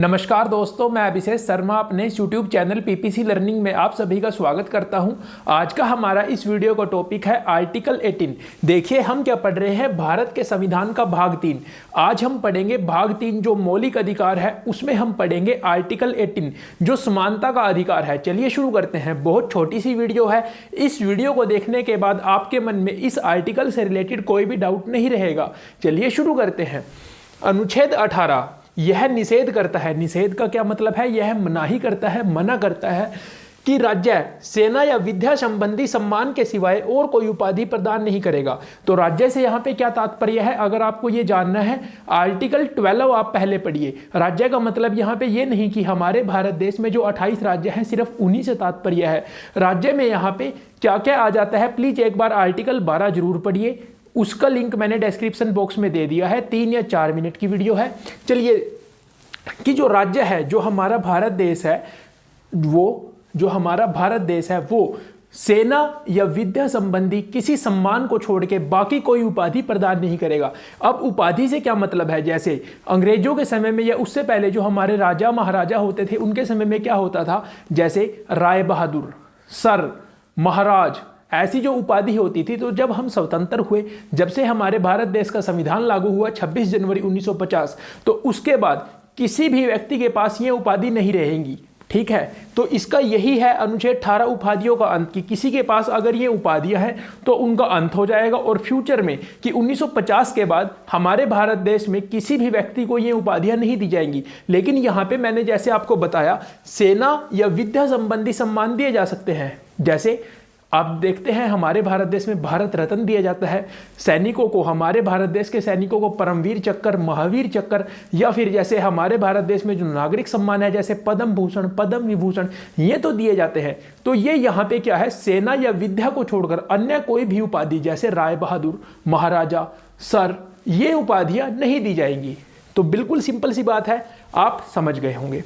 नमस्कार दोस्तों, मैं अभिषेक शर्मा अपने YouTube चैनल पीपीसी लर्निंग में आप सभी का स्वागत करता हूं। आज का हमारा इस वीडियो का टॉपिक है आर्टिकल 18। देखिए हम क्या पढ़ रहे हैं, भारत के संविधान का भाग 3। आज हम पढ़ेंगे भाग 3 जो मौलिक अधिकार है, उसमें हम पढ़ेंगे आर्टिकल 18 जो समानता का अधिकार है। चलिए शुरू करते हैं। बहुत छोटी सी वीडियो है। इस वीडियो को देखने के बाद आपके मन में इस आर्टिकल से रिलेटेड कोई भी डाउट नहीं रहेगा। चलिए शुरू करते हैं। अनुच्छेद 18 यह निषेध करता है। निषेध का क्या मतलब है? यह मनाही करता है, मना करता है कि राज्य सेना या विद्या संबंधी सम्मान के सिवाय और कोई उपाधि प्रदान नहीं करेगा। तो राज्य से यहाँ पे क्या तात्पर्य है, अगर आपको ये जानना है आर्टिकल 12 आप पहले पढ़िए। राज्य का मतलब यहाँ पे ये नहीं कि हमारे भारत देश में जो 28 राज्य हैं सिर्फ उन्हीं से तात्पर्य है। राज्य में यहाँ पे क्या क्या आ जाता है, प्लीज एक बार आर्टिकल 12 जरूर पढ़िए। उसका लिंक मैंने डिस्क्रिप्शन बॉक्स में दे दिया है। 3 या 4 मिनट की वीडियो है। चलिए कि जो राज्य है, जो हमारा भारत देश है, वो सेना या विद्या संबंधी किसी सम्मान को छोड़ के बाकी कोई उपाधि प्रदान नहीं करेगा। अब उपाधि से क्या मतलब है, जैसे अंग्रेजों के समय में या उससे पहले जो हमारे राजा महाराजा होते थे उनके समय में क्या होता था, जैसे राय बहादुर, सर, महाराज, ऐसी जो उपाधि होती थी। तो जब हम स्वतंत्र हुए, जब से हमारे भारत देश का संविधान लागू हुआ 26 जनवरी 1950, तो उसके बाद किसी भी व्यक्ति के पास ये उपाधि नहीं रहेंगी। ठीक है, तो इसका यही है अनुच्छेद 18 उपाधियों का अंत, कि किसी के पास अगर ये उपाधियां हैं तो उनका अंत हो जाएगा। और फ्यूचर में कि 1950 के बाद हमारे भारत देश में किसी भी व्यक्ति को ये उपाधियां नहीं दी जाएंगी। लेकिन यहाँ पे मैंने जैसे आपको बताया, सेना या विद्या संबंधी सम्मान दिए जा सकते हैं। जैसे आप देखते हैं हमारे भारत देश में भारत रत्न दिया जाता है सैनिकों को, हमारे भारत देश के सैनिकों को परमवीर चक्र, महावीर चक्र, या फिर जैसे हमारे भारत देश में जो नागरिक सम्मान है जैसे पद्म भूषण, पद्म विभूषण, ये तो दिए जाते हैं। तो ये यहाँ पे क्या है, सेना या विद्या को छोड़कर अन्य कोई भी उपाधि जैसे राय बहादुर, महाराजा, सर, ये उपाधियां नहीं दी जाएंगी। तो बिल्कुल सिंपल सी बात है, आप समझ गए होंगे।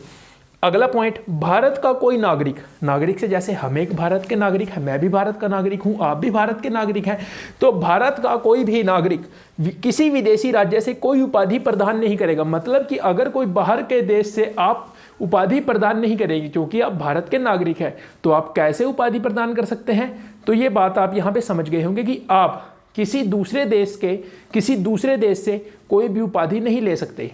अगला पॉइंट, भारत का कोई नागरिक, नागरिक से जैसे हम एक भारत के नागरिक हैं, मैं भी भारत का नागरिक हूं, आप भी भारत के नागरिक हैं। तो भारत का कोई भी नागरिक किसी विदेशी राज्य से कोई उपाधि प्रदान नहीं करेगा। मतलब कि अगर कोई बाहर के देश से आप उपाधि प्रदान नहीं करेंगे, क्योंकि आप भारत के नागरिक हैं, तो आप कैसे उपाधि प्रदान कर सकते हैं? तो ये बात आप यहाँ पे समझ गए होंगे कि आप किसी दूसरे देश से कोई भी उपाधि नहीं ले सकते।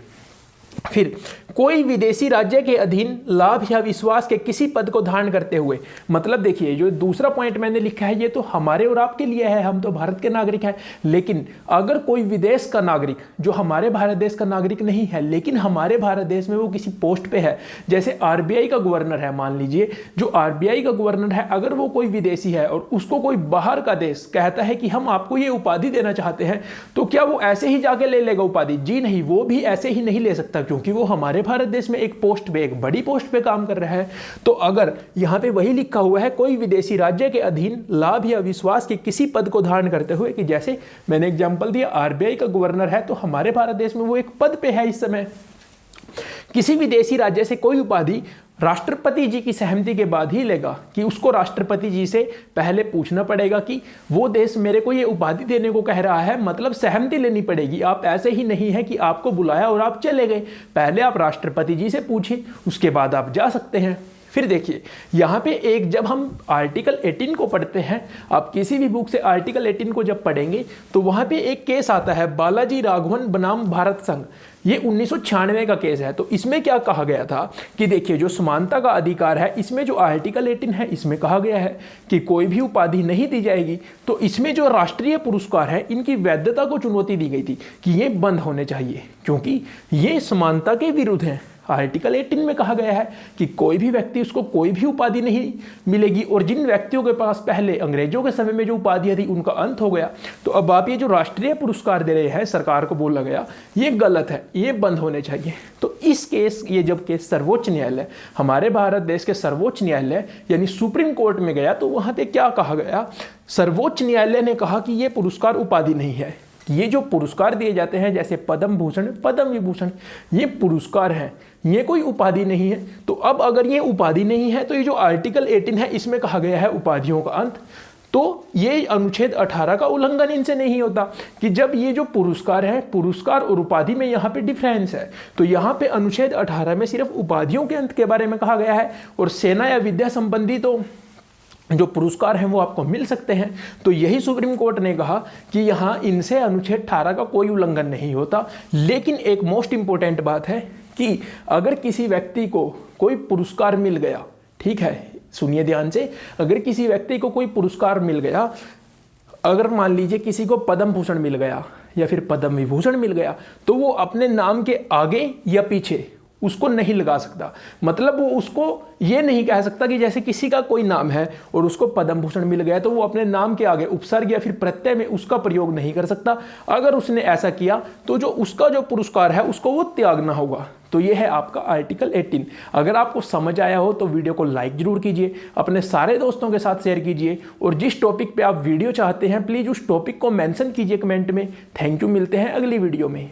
फिर कोई विदेशी राज्य के अधीन लाभ या विश्वास के किसी पद को धारण करते हुए, मतलब देखिए जो दूसरा पॉइंट मैंने लिखा है ये तो हमारे और आपके लिए है, हम तो भारत के नागरिक हैं। लेकिन अगर कोई विदेश का नागरिक जो हमारे भारत देश का नागरिक नहीं है लेकिन हमारे भारत देश में वो किसी पोस्ट पे है, जैसे आरबीआई का गवर्नर है, मान लीजिए जो आरबीआई का गवर्नर है, अगर वो कोई विदेशी है और उसको कोई बाहर का देश कहता है कि हम आपको ये उपाधि देना चाहते हैं, तो क्या वो ऐसे ही जाके ले लेगा उपाधि? जी नहीं, वो भी ऐसे ही नहीं ले सकता, क्योंकि वो हमारे भारत देश में एक पोस्ट पे, एक बड़ी पोस्ट पे काम कर रहा है। तो अगर यहां पे वही लिखा हुआ है कोई विदेशी राज्य के अधीन लाभ या विश्वास के किसी पद को धारण करते हुए, कि जैसे मैंने एग्जांपल दिया आरबीआई का गवर्नर है, तो हमारे भारत देश में वो एक पद पे है इस समय। किसी विदेशी राज्य से कोई उपाधि राष्ट्रपति जी की सहमति के बाद ही लेगा, कि उसको राष्ट्रपति जी से पहले पूछना पड़ेगा कि वो देश मेरे को ये उपाधि देने को कह रहा है, मतलब सहमति लेनी पड़ेगी। आप ऐसे ही नहीं है कि आपको बुलाया और आप चले गए, पहले आप राष्ट्रपति जी से पूछिए, उसके बाद आप जा सकते हैं। फिर देखिए यहाँ पे एक, जब हम आर्टिकल 18 को पढ़ते हैं, आप किसी भी बुक से आर्टिकल 18 को जब पढ़ेंगे तो वहाँ पे एक केस आता है बालाजी राघवन बनाम भारत संघ। ये 1996 का केस है। तो इसमें क्या कहा गया था कि देखिए जो समानता का अधिकार है, इसमें जो आर्टिकल 18 है इसमें कहा गया है कि कोई भी उपाधि नहीं दी जाएगी। तो इसमें जो राष्ट्रीय पुरस्कार है इनकी वैधता को चुनौती दी गई थी कि ये बंद होने चाहिए, क्योंकि ये समानता के विरुद्ध है। आर्टिकल 18 में कहा गया है कि कोई भी व्यक्ति, उसको कोई भी उपाधि नहीं मिलेगी। और जिन व्यक्तियों के पास पहले अंग्रेजों के समय में जो उपाधियां थी उनका अंत हो गया, तो अब आप ये जो राष्ट्रीय पुरस्कार दे रहे हैं, सरकार को बोला गया ये गलत है, ये बंद होने चाहिए। तो इस केस, ये जब केस सर्वोच्च न्यायालय, हमारे भारत देश के सर्वोच्च न्यायालय यानी सुप्रीम कोर्ट में गया, तो वहां पे क्या कहा गया, सर्वोच्च न्यायालय ने कहा कि ये पुरस्कार उपाधि नहीं है। ये जो पुरस्कार दिए जाते हैं जैसे पद्म भूषण, पद्म विभूषण, ये पुरस्कार हैं, ये कोई उपाधि नहीं है। तो अब अगर ये उपाधि नहीं है तो ये जो आर्टिकल 18 है इसमें कहा गया है उपाधियों का अंत, तो ये अनुच्छेद 18 का उल्लंघन इनसे नहीं होता कि जब ये जो पुरस्कार है, पुरस्कार और उपाधि में यहाँ पे डिफरेंस है। तो यहाँ पे अनुच्छेद 18 में सिर्फ उपाधियों के अंत के बारे में कहा गया है और सेना या विद्या संबंधी तो जो पुरस्कार हैं वो आपको मिल सकते हैं। तो यही सुप्रीम कोर्ट ने कहा कि यहाँ इनसे अनुच्छेद 18 का कोई उल्लंघन नहीं होता। लेकिन एक मोस्ट इंपॉर्टेंट बात है कि अगर किसी व्यक्ति को कोई पुरस्कार मिल गया, ठीक है, सुनिए ध्यान से, अगर किसी व्यक्ति को कोई पुरस्कार मिल गया, अगर मान लीजिए किसी को पद्म भूषण मिल गया या फिर पद्म विभूषण मिल गया, तो वो अपने नाम के आगे या पीछे उसको नहीं लगा सकता। मतलब वो उसको ये नहीं कह सकता कि जैसे किसी का कोई नाम है और उसको पद्म भूषण मिल गया तो वो अपने नाम के आगे उपसर्ग या फिर प्रत्यय में उसका प्रयोग नहीं कर सकता। अगर उसने ऐसा किया तो जो उसका जो पुरस्कार है उसको वो त्यागना होगा। तो ये है आपका आर्टिकल 18। अगर आपको समझ आया हो तो वीडियो को लाइक जरूर कीजिए, अपने सारे दोस्तों के साथ शेयर कीजिए और जिस टॉपिक पे आप वीडियो चाहते हैं प्लीज़ उस टॉपिक को मेंशन कीजिए कमेंट में। थैंक यू, मिलते हैं अगली वीडियो में।